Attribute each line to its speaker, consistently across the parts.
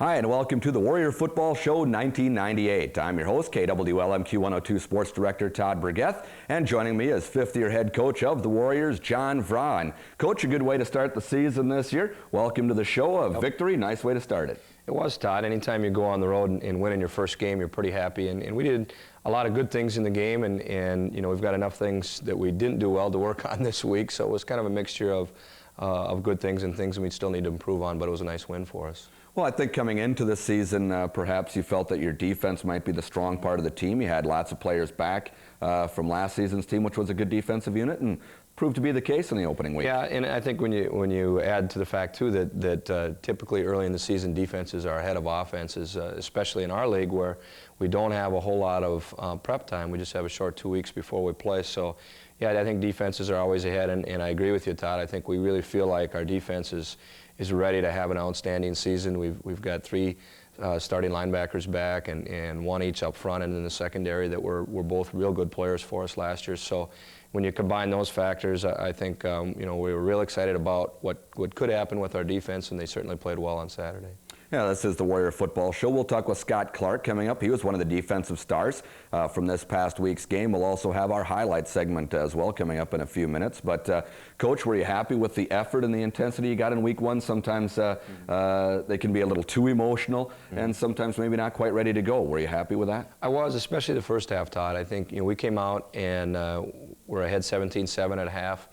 Speaker 1: Hi, and welcome to the Warrior Football Show 1998. I'm your host, KWLMQ 102 Sports Director Todd Brigeth, and joining me is fifth-year head coach of the Warriors, John Vraughan. Coach, a good way to start the season this year. Welcome to the show. A victory, nice way to start it.
Speaker 2: It was, Todd. Anytime you go on the road and win in your first game, you're pretty happy. And we did a lot of good things in the game, and you know, we've got enough things that we didn't do well to work on this week. So it was kind of a mixture of good things and things we still need to improve on, but it was a nice win for us.
Speaker 1: Well, I think coming into this season, perhaps you felt that your defense might be the strong part of the team. You had lots of players back from last season's team, which was a good defensive unit, and proved to be the case in the opening week.
Speaker 2: Yeah, and I think when you add to the fact too that typically early in the season defenses are ahead of offenses, especially in our league where we don't have a whole lot of prep time. We just have a short 2 weeks before we play. So, yeah, I think defenses are always ahead, and I agree with you, Todd. I think we really feel like our defense is ready to have an outstanding season. We've got three starting linebackers back and one each up front and in the secondary that were both real good players for us last year. So when you combine those factors, I think you know, we were real excited about what could happen with our defense, and they certainly played well on Saturday.
Speaker 1: Yeah, this is the Warrior Football Show. We'll talk with Scott Clark coming up. He was one of the defensive stars from this past week's game. We'll also have our highlights segment as well coming up in a few minutes. But, Coach, were you happy with the effort and the intensity you got in week one? Sometimes they can be a little too emotional and sometimes maybe not quite ready to go. Were you happy with that?
Speaker 2: I was, especially the first half, Todd. I think, you know, we came out and we're ahead 17-7 at half.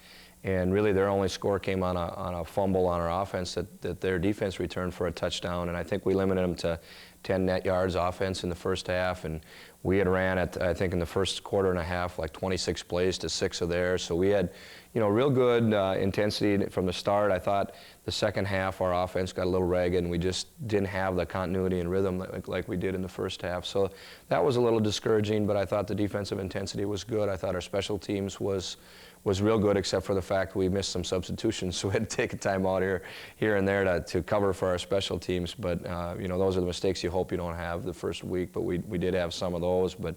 Speaker 2: And really their only score came on a fumble on our offense that their defense returned for a touchdown. And I think we limited them to 10 net yards offense in the first half. And we had ran at, I think in the first quarter and a half, like 26 plays to 6 of theirs. So we had, you know, real good intensity from the start. I thought the second half our offense got a little ragged and we just didn't have the continuity and rhythm like we did in the first half. So that was a little discouraging, but I thought the defensive intensity was good. I thought our special teams was real good, except for the fact we missed some substitutions, so we had to take a time out here and there to cover for our special teams. But you know, those are the mistakes you hope you don't have the first week, but we did have some of those. But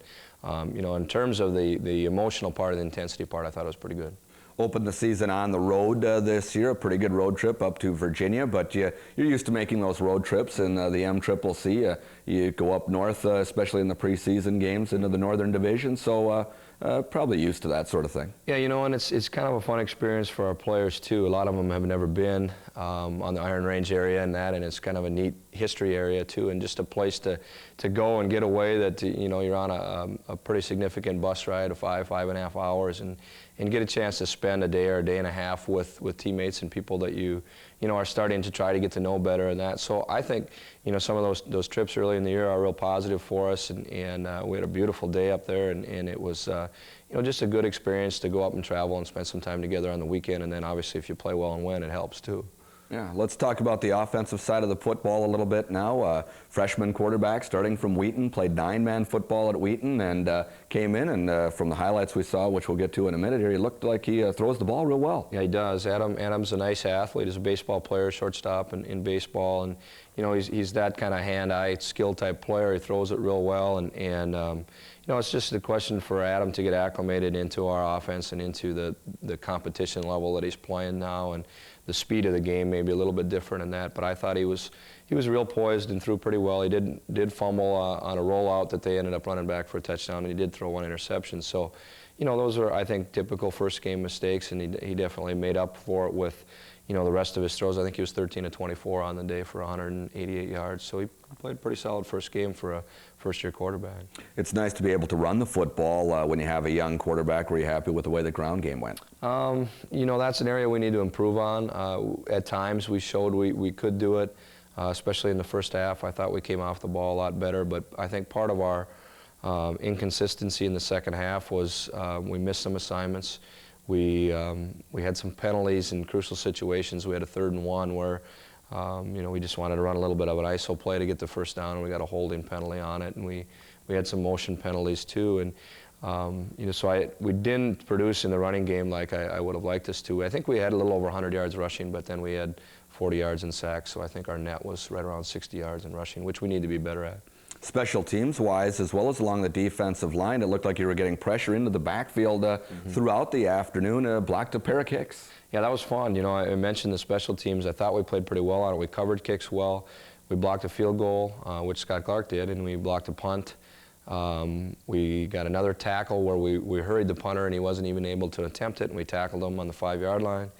Speaker 2: you know, in terms of the emotional part, the intensity part, I thought it was pretty good.
Speaker 1: Opened the season on the road this year, a pretty good road trip up to Virginia, but you're used to making those road trips in the MCCC. You go up north, especially in the preseason games, into the Northern Division, so probably used to that sort of thing.
Speaker 2: Yeah, you know, and it's kind of a fun experience for our players too. A lot of them have never been on the Iron Range area and it's kind of a neat history area too, and just a place to go and get away that, you know, you're on a pretty significant bus ride of 5.5 hours and get a chance to spend a day or a day and a half with teammates and people that you know are starting to try to get to know better and that. So I think, you know, some of those trips early in the year are real positive for us, and we had a beautiful day up there, and it was you know, just a good experience to go up and travel and spend some time together on the weekend, and then obviously if you play well and win, it helps too.
Speaker 1: Yeah, let's talk about the offensive side of the football a little bit now. Freshman quarterback starting from Wheaton, played 9-man football at Wheaton and came in, and from the highlights we saw, which we'll get to in a minute here, he looked like he throws the ball real well.
Speaker 2: Yeah, he does. Adam's a nice athlete. He's a baseball player, shortstop in baseball, and you know, he's that kind of hand-eye skill type player. He throws it real well, and you know, it's just a question for Adam to get acclimated into our offense and into the competition level that he's playing now, and the speed of the game may be a little bit different in that. But I thought he was real poised and threw pretty well. He did fumble on a rollout that they ended up running back for a touchdown, and he did throw one interception. So, you know, those are, I think, typical first game mistakes, and he definitely made up for it with, you know, the rest of his throws. I think he was 13 of 24 on the day for 188 yards. So he played a pretty solid first game for a first-year quarterback.
Speaker 1: It's nice to be able to run the football when you have a young quarterback. Were you happy with the way the ground game went?
Speaker 2: You know, that's an area we need to improve on. At times we showed we could do it, especially in the first half. I thought we came off the ball a lot better, but I think part of our inconsistency in the second half was we missed some assignments. We had some penalties in crucial situations. We had a 3rd and 1 where you know, we just wanted to run a little bit of an ISO play to get the first down, and we got a holding penalty on it, and we had some motion penalties too. And you know, so we didn't produce in the running game like I would have liked us to. I think we had a little over 100 yards rushing, but then we had 40 yards in sacks, so I think our net was right around 60 yards in rushing, which we need to be better at.
Speaker 1: Special teams wise, as well as along the defensive line, it looked like you were getting pressure into the backfield throughout the afternoon, blocked a pair of kicks.
Speaker 2: Yeah, that was fun. You know, I mentioned the special teams. I thought we played pretty well on it. We covered kicks well. we blocked a field goal, which Scott Clark did, and we blocked a punt. We got another tackle where we hurried the punter and he wasn't even able to attempt it, and we tackled him on the 5-yard line.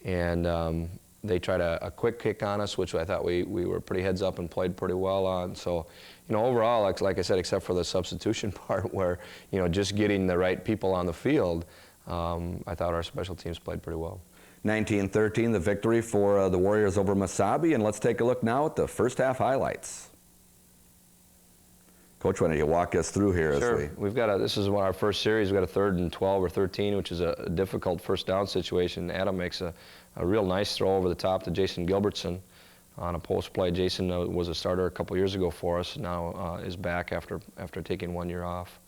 Speaker 2: And they tried a quick kick on us, which I thought we were pretty heads up and played pretty well on. So, you know, overall, like I said, except for the substitution part where, you know, just getting the right people on the field, I thought our special teams played pretty well.
Speaker 1: 19-13, the victory for the Warriors over Mesabi, and let's take a look now at the first half highlights. Coach, why don't you walk us through here?
Speaker 2: Sure. This is our first series. We've got a 3rd and 12 or 13, which is a difficult first down situation. Adam makes a real nice throw over the top to Jason Gilbertson on a post play. Jason was a starter a couple years ago for us. Now is back after taking 1 year off.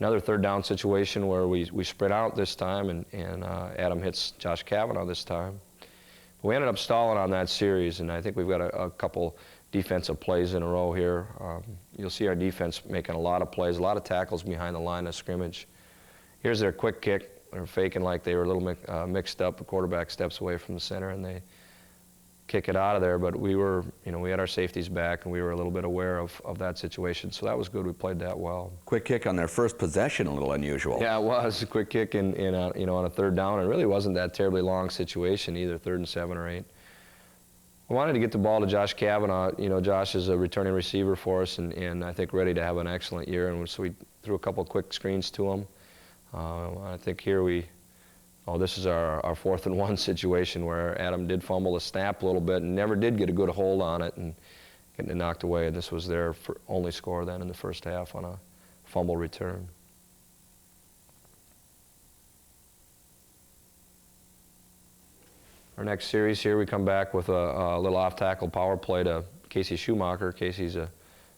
Speaker 2: Another 3rd down situation where we spread out this time, and Adam hits Josh Kavanaugh this time. We ended up stalling on that series, and I think we've got a couple defensive plays in a row here. You'll see our defense making a lot of plays, a lot of tackles behind the line of scrimmage. Here's their quick kick. They're faking like they were a little mixed up. The quarterback steps away from the center, and they kick it out of there. But we were, you know, we had our safeties back, and we were a little bit aware of that situation. So that was good. We played that well.
Speaker 1: Quick kick on their first possession, a little unusual.
Speaker 2: Yeah, it was a quick kick you know, on a 3rd down. It really wasn't that terribly long situation either, 3rd and 7 or 8. I wanted to get the ball to Josh Kavanaugh. You know, Josh is a returning receiver for us, and I think ready to have an excellent year. And so we threw a couple quick screens to him. I think here this is our 4th and 1 situation where Adam did fumble the snap a little bit and never did get a good hold on it and getting it knocked away. And this was their only score then in the first half on a fumble return. Our next series here, we come back with a little off-tackle power play to Casey Schumacher. Casey's a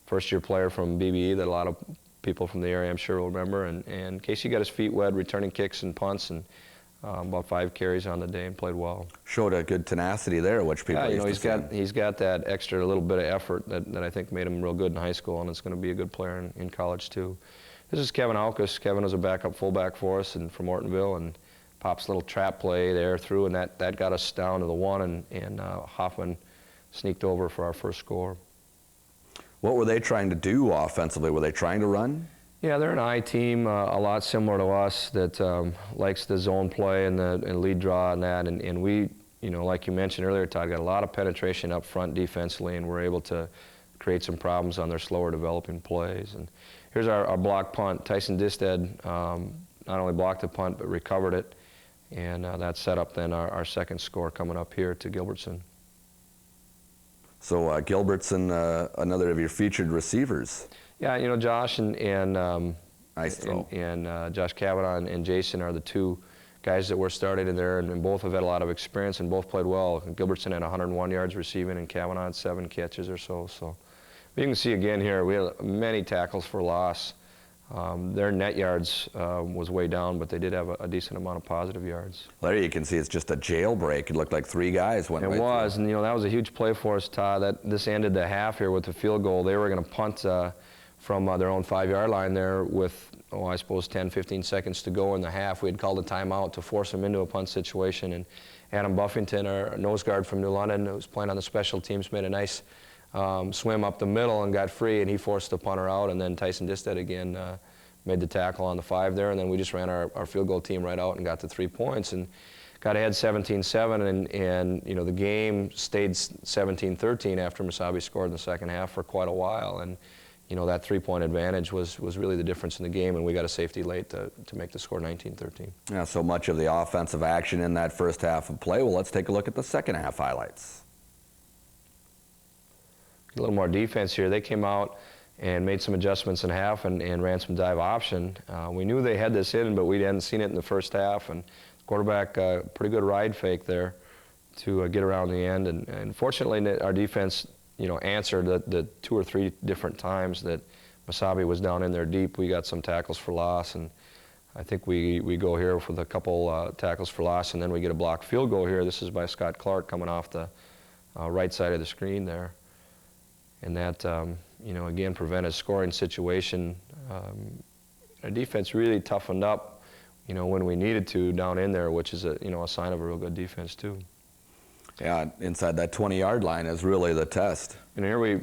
Speaker 2: first-year player from BBE that a lot of people from the area, I'm sure, will remember. And Casey got his feet wet, returning kicks and punts, and about 5 carries on the day and played well.
Speaker 1: Showed a good tenacity there, which people
Speaker 2: he's got that extra little bit of effort that I think made him real good in high school, and it's going to be a good player in college too. This is Kevin Alkus. Kevin was a backup fullback for us and from Ortonville, and Pop's little trap play there through, and that got us down to the 1, and Hoffman sneaked over for our first score.
Speaker 1: What were they trying to do offensively? Were they trying to run?
Speaker 2: Yeah, they're an I team, a lot similar to us, that likes the zone play and lead draw and that, and we, you know, like you mentioned earlier, Todd, got a lot of penetration up front defensively, and we're able to create some problems on their slower developing plays. And here's our block punt. Tyson Disted not only blocked the punt but recovered it. And that set up then our second score coming up here to Gilbertson.
Speaker 1: So Gilbertson, another of your featured receivers.
Speaker 2: Yeah, you know, Josh and
Speaker 1: nice throw.
Speaker 2: And Josh Kavanaugh and Jason are the 2 guys that were started in there, and both have had a lot of experience and both played well. Gilbertson had 101 yards receiving, and Kavanaugh had 7 catches or so. So you can see again here, we had many tackles for loss. Their net yards was way down, but they did have a decent amount of positive yards.
Speaker 1: There you can see it's just a jailbreak. It looked like 3 guys went right through.
Speaker 2: It was, and you know, that was a huge play for us, Todd. This ended the half here with the field goal. They were going to punt from their own 5-yard line there with, I suppose 10, 15 seconds to go in the half. We had called a timeout to force them into a punt situation, and Adam Buffington, our nose guard from New London, who was playing on the special teams, made a nice swim up the middle and got free, and he forced the punter out, and then Tyson Disted again made the tackle on the 5 there, and then we just ran our field goal team right out and got the 3 points and got ahead 17-7, and you know, the game stayed 17-13 after Mesabi scored in the second half for quite a while, and you know, that 3-point advantage was really the difference in the game, and we got a safety late to make the score 19-13.
Speaker 1: Yeah, so much of the offensive action in that first half of play. Well, let's take a look at the second half highlights.
Speaker 2: A little more defense here. They came out and made some adjustments in half and ran some dive option. We knew they had this in, but we hadn't seen it in the first half, and the quarterback, pretty good ride fake there to get around the end, and fortunately our defense, you know, answered the 2 or 3 different times that Mesabi was down in there deep. We got some tackles for loss, and I think we go here with a couple tackles for loss, and then we get a blocked field goal here. This is by Scott Clark coming off the right side of the screen there. And that, you know, again, prevented a scoring situation. Our defense really toughened up, you know, when we needed to down in there, which is a sign of a real good defense too.
Speaker 1: Yeah, inside that 20-yard line is really the test.
Speaker 2: And here we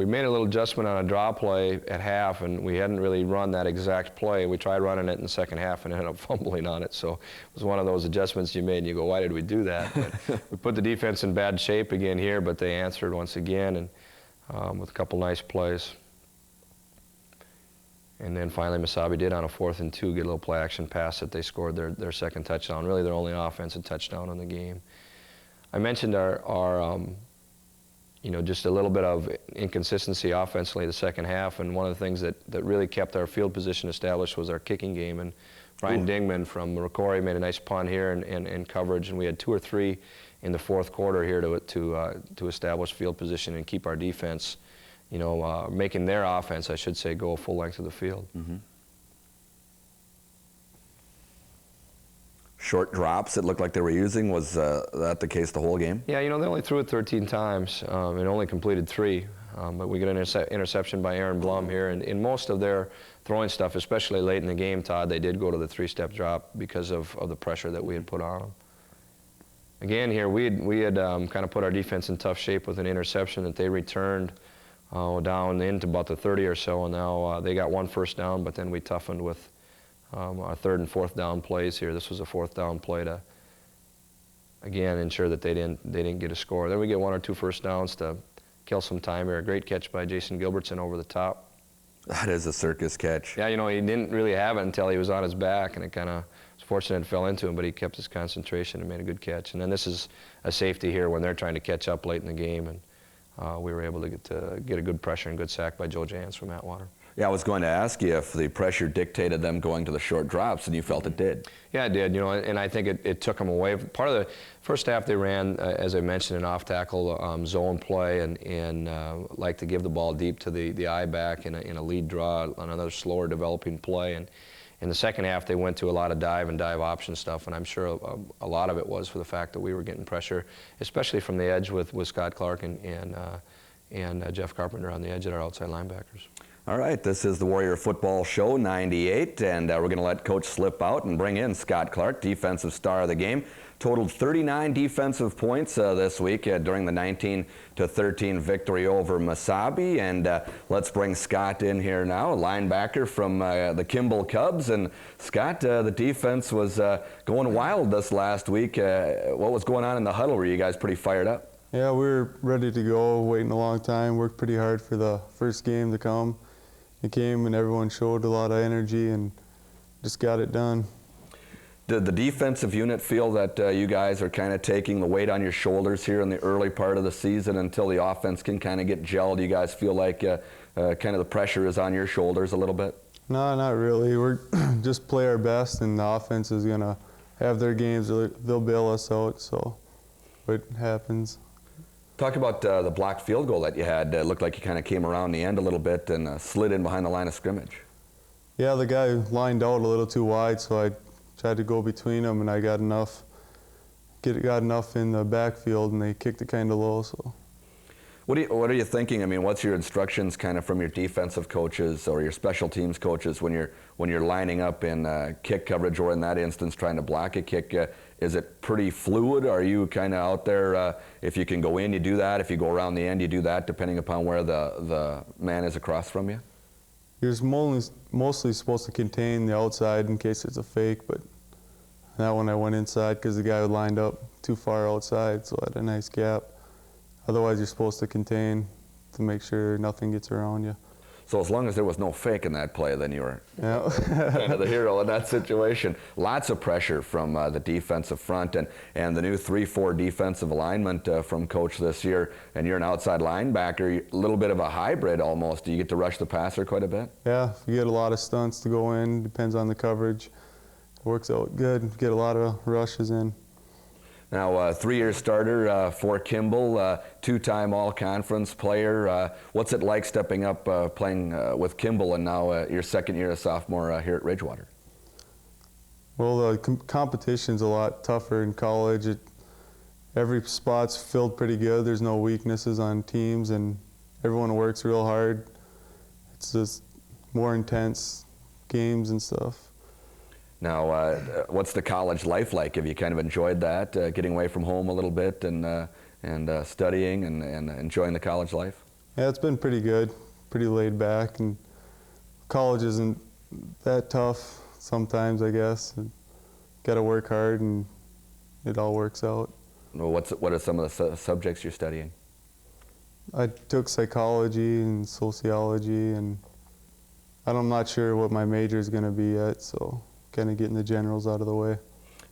Speaker 2: made a little adjustment on a draw play at half, and we hadn't really run that exact play. We tried running it in the second half and ended up fumbling on it. So it was one of those adjustments you made, and you go, why did we do that? But we put the defense in bad shape again here, but they answered once again, and with a couple nice plays. And then finally, Mesabi did on a 4th and 2 get a little play action pass that they scored their second touchdown, really their only offensive touchdown in the game. I mentioned our just a little bit of inconsistency offensively the second half, and one of the things that really kept our field position established was our kicking game. And Brian Dingman from Rocori made a nice punt here in coverage, and we had 2 or 3 in the fourth quarter here to establish field position and keep our defense, making their offense, I should say, go a full length of the field.
Speaker 1: Mm-hmm. Short drops it looked like they were using. Was that the case the whole game?
Speaker 2: Yeah, they only threw it 13 times and only completed 3. But we got an interception by Aaron Blom here. And in most of their throwing stuff, especially late in the game, Todd, they did go to the 3-step drop because of the pressure that we had put on them. Again here, we had kind of put our defense in tough shape with an interception that they returned down into about the 30 or so. And now they got 1 first down, but then we toughened with our 3rd and 4th down plays here. This was a 4th down play to, again, ensure that they didn't get a score. Then we get 1 or 2 first downs to kill some time here. A great catch by Jason Gilbertson over the top.
Speaker 1: That is a circus catch.
Speaker 2: Yeah, he didn't really have it until he was on his back, and it kind of was fortunate it fell into him, but he kept his concentration and made a good catch. And then this is a safety here when they're trying to catch up late in the game, and we were able to get a good pressure and good sack by Joe Jans from Atwater.
Speaker 1: Yeah, I was going to ask you if the pressure dictated them going to the short drops, and you felt it did.
Speaker 2: Yeah, it did, and I think it took them away. Part of the first half they ran, as I mentioned, an off-tackle zone play and like to give the ball deep to the I-back in a lead draw on another slower developing play. And in the second half, they went to a lot of dive option stuff, and I'm sure a lot of it was for the fact that we were getting pressure, especially from the edge with Scott Clark and Jeff Carpenter on the edge at our outside linebackers.
Speaker 1: All right, this is the Warrior Football Show 98, and we're going to let Coach slip out and bring in Scott Clark, defensive star of the game. Totaled 39 defensive points this week during the 19-13 victory over Mesabi. And let's bring Scott in here now, a linebacker from the Kimball Cubs. And Scott, the defense was going wild this last week. What was going on in the huddle? Were you guys pretty fired up?
Speaker 3: Yeah, we were ready to go, waiting a long time, worked pretty hard for the first game to come. It came and everyone showed a lot of energy and just got it done.
Speaker 1: Did the defensive unit feel that you guys are kind of taking the weight on your shoulders here in the early part of the season until the offense can kind of get gelled? Do you guys feel like kind of the pressure is on your shoulders a little bit?
Speaker 3: No, not really. We're just play our best, and the offense is going to have their games. They'll bail us out, so it happens.
Speaker 1: Talk about the blocked field goal that you had. It looked like you kind of came around the end a little bit and slid in behind the line of scrimmage.
Speaker 3: Yeah, the guy lined out a little too wide, so I tried to go between them, and I got enough in the backfield, and they kicked it kind of low. So,
Speaker 1: what are you thinking? I mean, what's your instructions kind of from your defensive coaches or your special teams coaches when you're lining up in kick coverage, or in that instance trying to block a kick? Is it pretty fluid? Are you kind of out there, if you can go in, you do that. If you go around the end, you do that, depending upon where the man is across from you?
Speaker 3: You're mostly supposed to contain the outside in case it's a fake, but that one I went inside because the guy lined up too far outside, so I had a nice gap. Otherwise, you're supposed to contain to make sure nothing gets around you.
Speaker 1: So as long as there was no fake in that play, then you were
Speaker 3: Yeah.
Speaker 1: kind of the hero in that situation. Lots of pressure from the defensive front and the new 3-4 defensive alignment from Coach this year. And you're an outside linebacker, a little bit of a hybrid almost. Do you get to rush the passer quite a bit?
Speaker 3: Yeah, you get a lot of stunts to go in, depends on the coverage. It works out good, get a lot of rushes in.
Speaker 1: Now, 3-year starter for Kimball, 2-time all-conference player. What's it like stepping up playing with Kimball and now your second year as sophomore here at Ridgewater?
Speaker 3: Well, the competition's a lot tougher in college. Every spot's filled pretty good. There's no weaknesses on teams, and everyone works real hard. It's just more intense games and stuff.
Speaker 1: Now, what's the college life like? Have you kind of enjoyed that, getting away from home a little bit and studying and enjoying the college life?
Speaker 3: Yeah, it's been pretty good, pretty laid back, and college isn't that tough sometimes, I guess. Got to work hard, and it all works out.
Speaker 1: Well, what are some of the subjects you're studying?
Speaker 3: I took psychology and sociology, and I'm not sure what my major is going to be yet, so kind of getting the generals out of the way.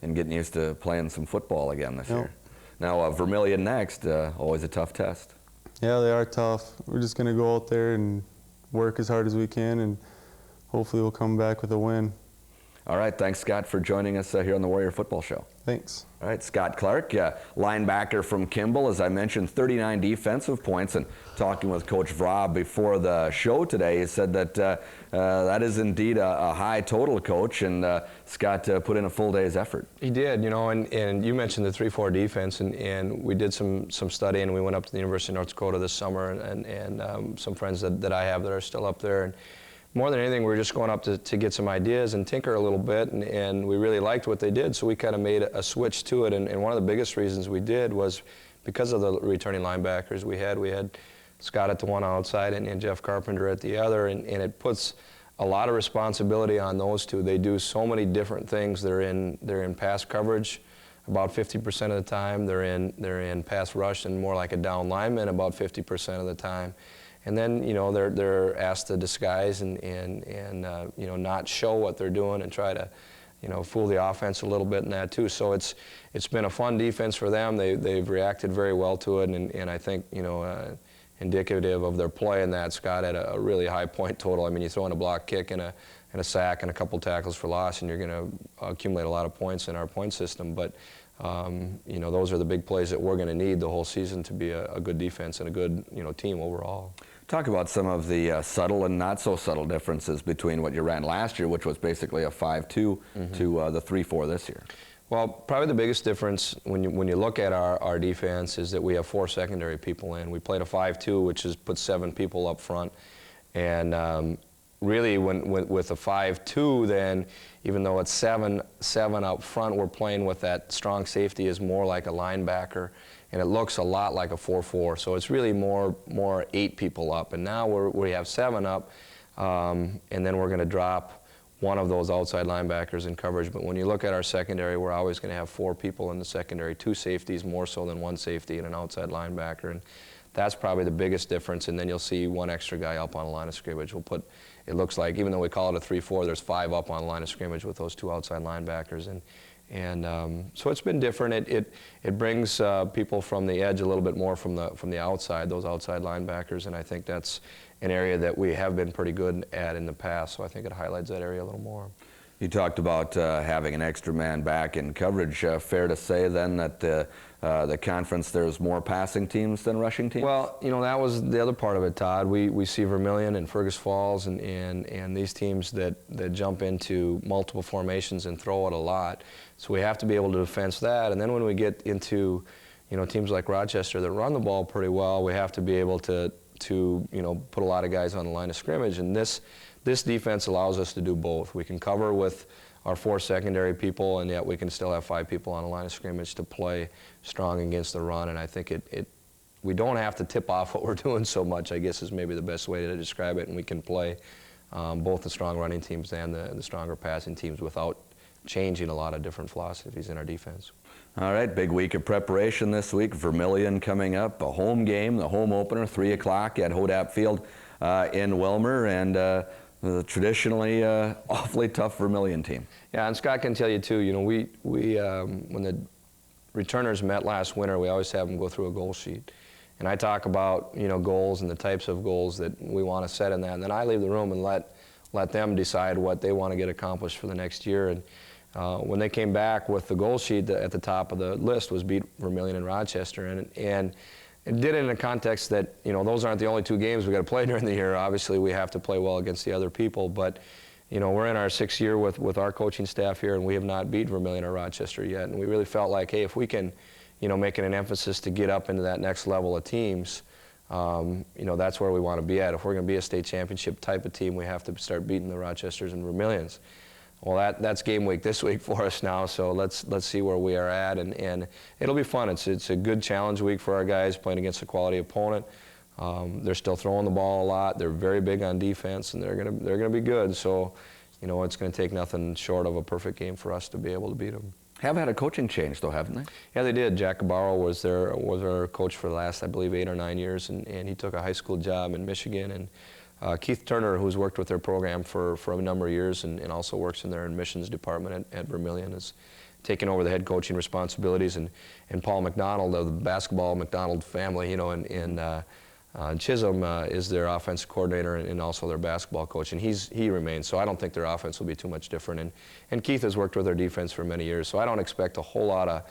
Speaker 1: And getting used to playing some football again this
Speaker 3: Yep.
Speaker 1: year. Now, Vermilion next, always a tough test.
Speaker 3: Yeah, they are tough. We're just going to go out there and work as hard as we can, and hopefully we'll come back with a win.
Speaker 1: All right, thanks, Scott, for joining us here on the Warrior Football Show.
Speaker 3: Thanks.
Speaker 1: All right, Scott Clark, linebacker from Kimball, as I mentioned, 39 defensive points. And talking with Coach Vrob before the show today, he said that that is indeed a high total, Coach, and Scott put in a full day's effort.
Speaker 2: He did, and you mentioned the 3-4 defense, and we did some study, and we went up to the University of North Dakota this summer, and some friends that I have that are still up there. And more than anything, we were just going up to get some ideas and tinker a little bit, and we really liked what they did, so we kind of made a switch to it. And one of the biggest reasons we did was because of the returning linebackers we had. We had Scott at the one outside and Jeff Carpenter at the other, and it puts a lot of responsibility on those two. They do so many different things. They're in pass coverage about 50% of the time. They're in pass rush and more like a down lineman about 50% of the time. And then, they're asked to disguise and not show what they're doing and try to, fool the offense a little bit in that too. So it's been a fun defense for them. They've reacted very well to it, and I think, indicative of their play in that, Scott had a really high point total. I mean, you throw in a block kick and a sack and a couple tackles for loss, and you're going to accumulate a lot of points in our point system. But those are the big plays that we're going to need the whole season to be a good defense and a good team overall.
Speaker 1: Talk about some of the subtle and not so subtle differences between what you ran last year, which was basically a 5-2, to the 3-4 this year.
Speaker 2: Well, probably the biggest difference when you look at our defense is that we have 4 secondary people in. We played a 5-2, which is put 7 people up front, and really with a 5-2, then even though it's 7 up front, we're playing with that strong safety is more like a linebacker, and it looks a lot like a 4-4. So it's really more 8 people up, and now we have 7 up, and then we're going to drop one of those outside linebackers in coverage. But when you look at our secondary, we're always going to have 4 people in the secondary, 2 safeties more so than 1 safety and an outside linebacker, and that's probably the biggest difference. And then you'll see 1 extra guy up on the line of scrimmage. We'll put, it looks like, even though we call it a 3-4, there's 5 up on the line of scrimmage with those 2 outside linebackers. And so it's been different. It brings people from the edge a little bit more from the outside, those outside linebackers, and I think that's an area that we have been pretty good at in the past, so I think it highlights that area a little more.
Speaker 1: You talked about having an extra man back in coverage. Fair to say then that the conference, there's more passing teams than rushing teams?
Speaker 2: Well, that was the other part of it, Todd. We see Vermilion and Fergus Falls and these teams that jump into multiple formations and throw it a lot. So we have to be able to defend that. And then when we get into teams like Rochester that run the ball pretty well, we have to be able to put a lot of guys on the line of scrimmage. And this defense allows us to do both. We can cover with our 4 secondary people, and yet we can still have 5 people on the line of scrimmage to play strong against the run. And I think we don't have to tip off what we're doing so much, I guess, is maybe the best way to describe it. And we can play both the strong running teams and the stronger passing teams without changing a lot of different philosophies in our defense.
Speaker 1: All right, big week of preparation this week. Vermilion coming up, a home game, the home opener, 3 o'clock at Hodap Field in Wilmer, and the traditionally awfully tough Vermilion team.
Speaker 2: Yeah, and Scott can tell you too, we when the returners met last winter, we always have them go through a goal sheet. And I talk about, goals and the types of goals that we want to set in that, and then I leave the room and let them decide what they want to get accomplished for the next year. And when they came back with the goal sheet, at the top of the list was beat Vermilion and Rochester, and it did it in a context that those aren't the only 2 games we got to play during the year. Obviously, we have to play well against the other people, but we're in our 6th year with our coaching staff here, and we have not beat Vermilion or Rochester yet. And we really felt like, hey, if we can, make it an emphasis to get up into that next level of teams, that's where we want to be at. If we're going to be a state championship type of team, we have to start beating the Rochesters and Vermilions. Well, that's game week this week for us now, so let's see where we are at, and it'll be fun. It's a good challenge week for our guys playing against a quality opponent. They're still throwing the ball a lot. They're very big on defense, and they're gonna be good. So, you know, it's gonna take nothing short of a perfect game for us to be able to beat them.
Speaker 1: Have had a coaching change though, haven't they?
Speaker 2: Yeah, they did. Jack Cabarro was our coach for the last, I believe, 8 or 9 years, and he took a high school job in Michigan. And Keith Turner, who's worked with their program for a number of years and also works in their admissions department at Vermilion, is taking over the head coaching responsibilities. And Paul McDonald of the basketball McDonald family, you know, in Chisholm is their offensive coordinator and also their basketball coach, and he remains. So I don't think their offense will be too much different. And Keith has worked with their defense for many years, so I don't expect a whole lot of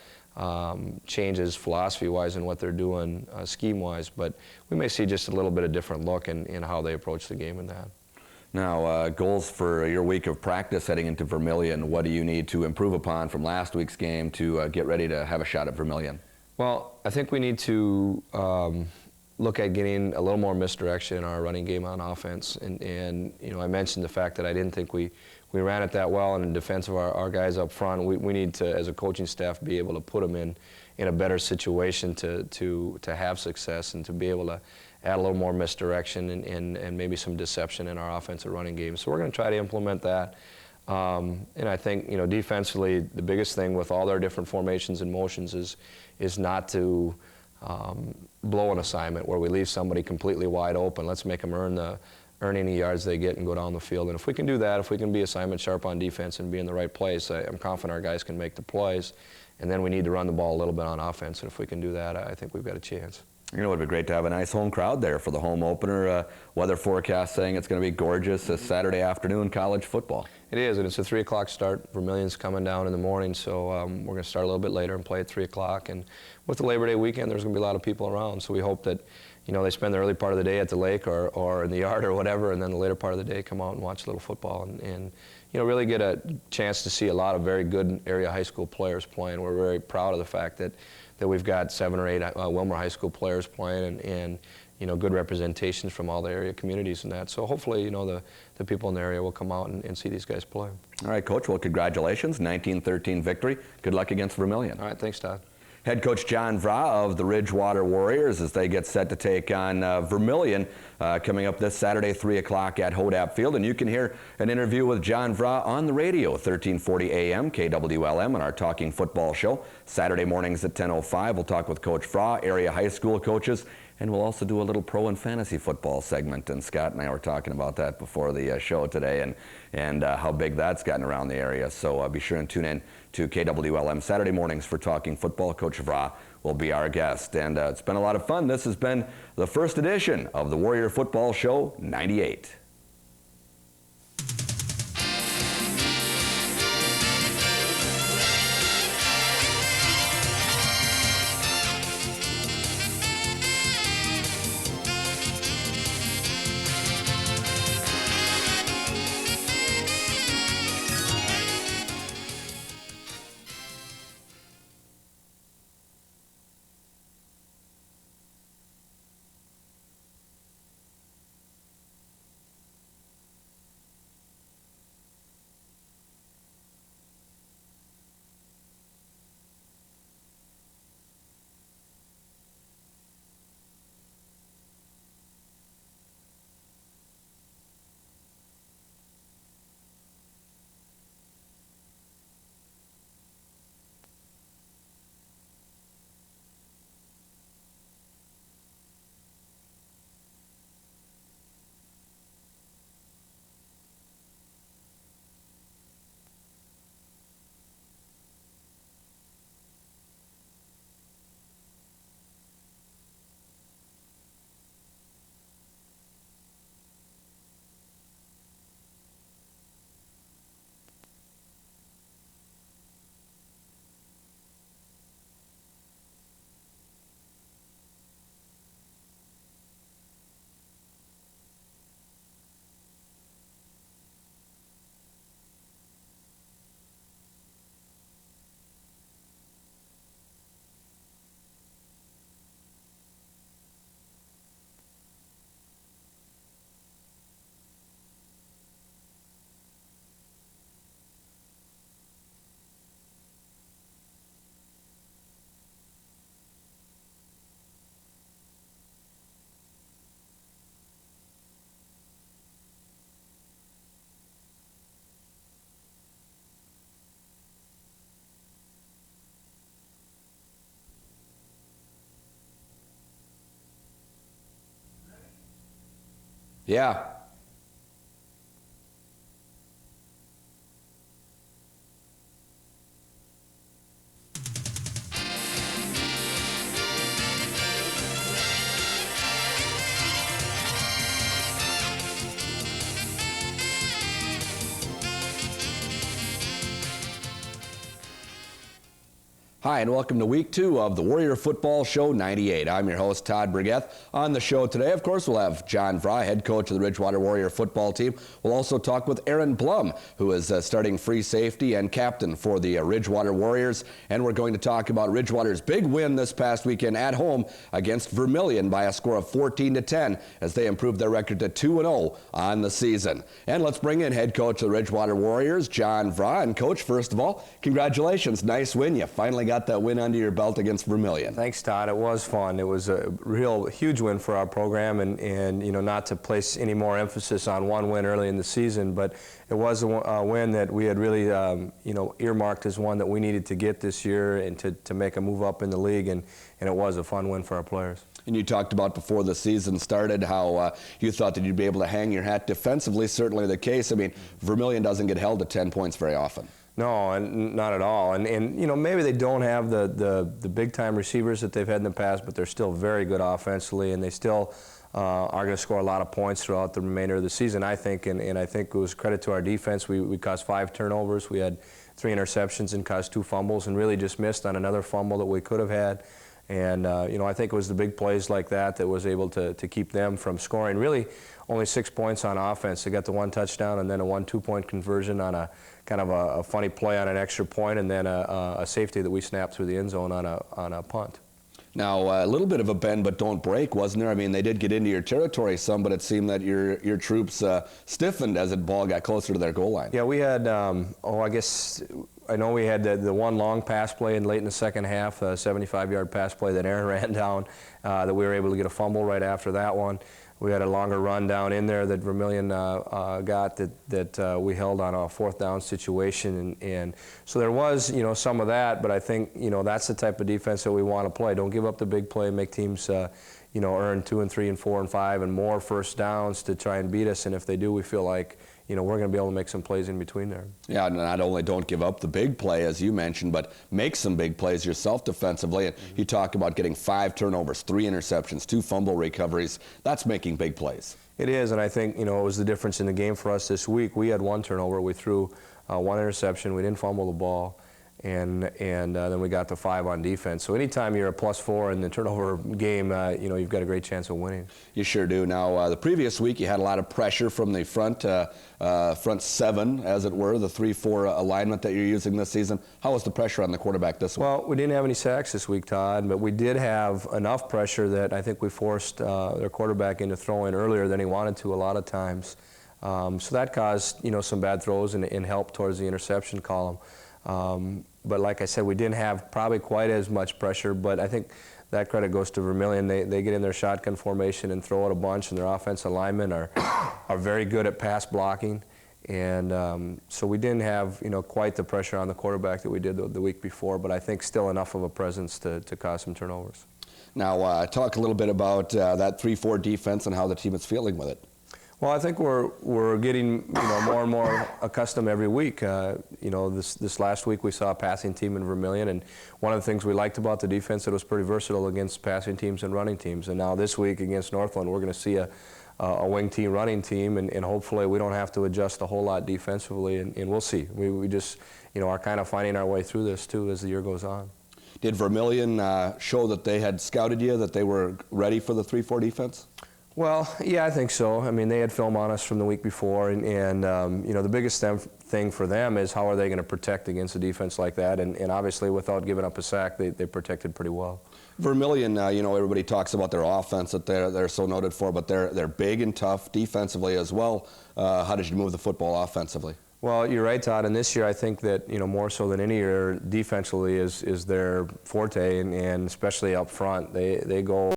Speaker 2: changes philosophy-wise in what they're doing scheme-wise, but we may see just a little bit of different look in how they approach the game in that.
Speaker 1: Now, goals for your week of practice heading into Vermilion. What do you need to improve upon from last week's game to get ready to have a shot at Vermilion?
Speaker 2: Well, I think we need to look at getting a little more misdirection in our running game on offense. And you know, I mentioned the fact that I didn't think we ran it that well, and in defense of our guys up front, we need to, as a coaching staff, be able to put them in a better situation to have success and to be able to add a little more misdirection and maybe some deception in our offensive running game. So we're going to try to implement that. And I think, you know, defensively, the biggest thing with all their different formations and motions is not to blow an assignment where we leave somebody completely wide open. Let's make them earn any yards they get and go down the field. And if we can do that, if we can be assignment sharp on defense and be in the right place, I'm confident our guys can make the plays. And then we need to run the ball a little bit on offense. And if we can do that, I think we've got a chance.
Speaker 1: You know, it would be great to have a nice home crowd there for the home opener. Weather forecast saying it's going to be gorgeous this Saturday afternoon college football.
Speaker 2: It is, and it's a 3 o'clock start. Vermilion's coming down in the morning, so we're going to start a little bit later and play at 3 o'clock. And with the Labor Day weekend, there's going to be a lot of people around. So we hope that, you know, they spend the early part of the day at the lake or in the yard or whatever, and then the later part of the day come out and watch a little football and you know, really get a chance to see a lot of very good area high school players playing. We're very proud of the fact that we've got 7 or 8 Wilmer High School players playing and you know, good representations from all the area communities and that. So hopefully, you know, the people in the area will come out and see these guys play.
Speaker 1: All right, Coach, well, congratulations, 19-13 victory. Good luck against Vermilion.
Speaker 2: All right, thanks, Todd.
Speaker 1: Head coach John Vra of the Ridgewater Warriors as they get set to take on Vermilion coming up this Saturday, 3 o'clock at Hodap Field. And you can hear an interview with John Vra on the radio, 1340 AM, KWLM, on our Talking Football show. Saturday mornings at 10:05, we'll talk with Coach Vra, area high school coaches, and we'll also do a little pro and fantasy football segment. And Scott and I were talking about that before the show today and how big that's gotten around the area. So be sure and tune in to KWLM Saturday mornings for Talking Football. Coach Vra will be our guest. And it's been a lot of fun. This has been the first edition of the Warrior Football Show 98. Yeah. Hi, and welcome to week 2 of the Warrior Football Show 98. I'm your host, Todd Brigeth. On the show today, of course, we'll have John Vry, head coach of the Ridgewater Warrior football team. We'll also talk with Aaron Blom, who is starting free safety and captain for the Ridgewater Warriors. And we're going to talk about Ridgewater's big win this past weekend at home against Vermilion by a score of 14-10 as they improved their record to 2-0 on the season. And let's bring in head coach of the Ridgewater Warriors, John Vry. And coach, first of all, congratulations. Nice win. You finally got that win under your belt against Vermilion.
Speaker 2: Thanks, Todd. It was fun. It was a real huge win for our program, and you know, not to place any more emphasis on one win early in the season, but it was a win that we had really you know, earmarked as one that we needed to get this year and to make a move up in the league, and it was a fun win for our players.
Speaker 1: And you talked about before the season started how you thought that you'd be able to hang your hat defensively. Certainly the case. I mean, Vermilion doesn't get held to 10 points very often.
Speaker 2: No, and not at all. And you know, maybe they don't have the big-time receivers that they've had in the past, but they're still very good offensively, and they still are going to score a lot of points throughout the remainder of the season, I think. And I think it was credit to our defense. We caused 5 turnovers. We had 3 interceptions and caused 2 fumbles, and really just missed on another fumble that we could have had. And you know, I think it was the big plays like that that was able to keep them from scoring. Really, only 6 points on offense. They got the 1 touchdown and then a 1 2-point conversion on a kind of a funny play on an extra point, and then a safety that we snapped through the end zone on a punt.
Speaker 1: Now, a little bit of a bend but don't break, wasn't there? I mean, they did get into your territory some, but it seemed that your troops stiffened as the ball got closer to their goal line.
Speaker 2: Yeah, we had, I guess, I know we had the one long pass play late in the second half, a 75-yard pass play that Aaron ran down, that we were able to get a fumble right after that one. We had a longer run down in there that Vermilion got that we held on a 4th down situation, and so there was, you know, some of that. But I think, you know, that's the type of defense that we want to play. Don't give up the big play. Make teams, you know, earn 2 and 3 and 4 and 5 and more first downs to try and beat us. And if they do, we feel like, you know, we're going to be able to make some plays in between there.
Speaker 1: Yeah, not only don't give up the big play, as you mentioned, but make some big plays yourself defensively. And you talk about getting 5 turnovers, 3 interceptions, 2 fumble recoveries. That's making big plays.
Speaker 2: It is, and I think, you know, it was the difference in the game for us this week. We had 1 turnover. We threw 1 interception. We didn't fumble the ball. And then we got to 5 on defense. So anytime you're a +4 in the turnover game, you know, you've got a great chance of winning.
Speaker 1: You sure do. Now, the previous week you had a lot of pressure from the front 7, as it were, the 3-4 alignment that you're using this season. How was the pressure on the quarterback this week?
Speaker 2: Well, we didn't have any sacks this week, Todd, but we did have enough pressure that I think we forced their quarterback into throwing earlier than he wanted to a lot of times. So that caused, you know, some bad throws and helped towards the interception column. But like I said, we didn't have probably quite as much pressure, but I think that credit goes to Vermilion. They get in their shotgun formation and throw it a bunch, and their offensive linemen are very good at pass blocking. And so we didn't have, you know, quite the pressure on the quarterback that we did the week before, but I think still enough of a presence to cause some turnovers.
Speaker 1: Now, talk a little bit about that 3-4 defense and how the team is feeling with it.
Speaker 2: Well, I think we're getting, you know, more and more accustomed every week. You know, this last week we saw a passing team in Vermilion, and one of the things we liked about the defense, it was pretty versatile against passing teams and running teams. And now this week against Northland, we're going to see a wing team, running team, and hopefully we don't have to adjust a whole lot defensively, and we'll see. We just, you know, are kind of finding our way through this too as the year goes on.
Speaker 1: Did Vermilion show that they had scouted you, that they were ready for the 3-4 defense?
Speaker 2: Well, yeah, I think so. I mean, they had film on us from the week before, and you know, the biggest thing for them is how are they going to protect against a defense like that, and obviously without giving up a sack, they protected pretty well.
Speaker 1: Vermilion, you know, everybody talks about their offense that they're so noted for, but they're big and tough defensively as well. How did you move the football offensively?
Speaker 2: Well, you're right, Todd, and this year I think that, you know, more so than any year, defensively is their forte, and especially up front. They go